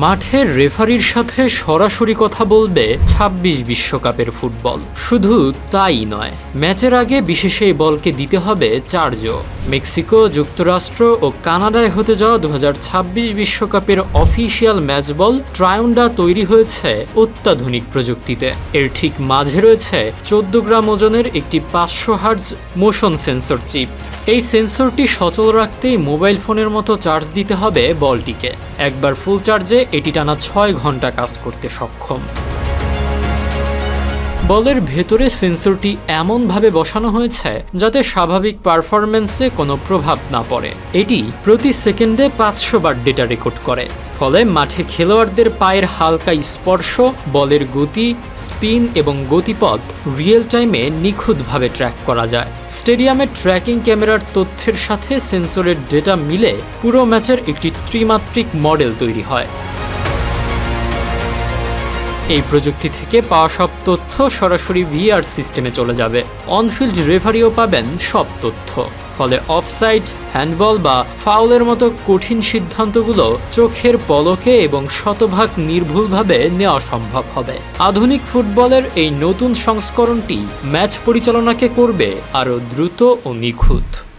মাঠের রেফারির সাথে সরাসরি কথা বলবে ২৬ বিশ্বকাপের ফুটবল। শুধু তাই নয়, ম্যাচের আগে বিশেষ এই বলকে দিতে হবে চার্জ। মেক্সিকো, যুক্তরাষ্ট্র ও কানাডায় হতে যাওয়া ২০২৬ বিশ্বকাপের অফিসিয়াল ম্যাচ বল ট্রায়োন্ডা তৈরি হয়েছে অত্যাধুনিক প্রযুক্তিতে। এর ঠিক মাঝে রয়েছে ১৪ গ্রাম ওজনের একটি ৫০০ হার্টজ মোশন সেন্সর চিপ। এই সেন্সরটি সচল রাখতেই মোবাইল ফোনের মতো চার্জ দিতে হবে বলটিকে। একবার ফুল চার্জে এটি টানা ৬ ঘন্টা কাজ করতে সক্ষম। বলের ভেতরে সেন্সরটি এমনভাবে বসানো হয়েছে যাতে স্বাভাবিক পারফরম্যান্সে কোনো প্রভাব না পড়ে। এটি প্রতি সেকেন্ডে ৫০০ বার ডেটা রেকর্ড করে, ফলে মাঠে খেলোয়াড়দের পায়ের হালকা স্পর্শ, বলের গতি, স্পিন এবং গতিপথ রিয়েল টাইমে নিখুঁতভাবে ট্র্যাক করা যায়। স্টেডিয়ামের ট্র্যাকিং ক্যামেরার তথ্যের সাথে সেন্সরের ডেটা মিলে পুরো ম্যাচের একটি ত্রিমাত্রিক মডেল তৈরি হয়। এই প্রযুক্তি থেকে পাওয়া সব তথ্য সরাসরি ভিআর সিস্টেমে চলে যাবে। অনফিল্ড রেফারিও পাবেন সব তথ্য, ফলে অফসাইড, হ্যান্ডবল বা ফাউলের মতো কঠিন সিদ্ধান্তগুলো চোখের পলকে এবং শতভাগ নির্ভুলভাবে নেওয়া সম্ভব হবে। আধুনিক ফুটবলের এই নতুন সংস্করণটি ম্যাচ পরিচালনাকে করবে আরও দ্রুত ও নিখুঁত।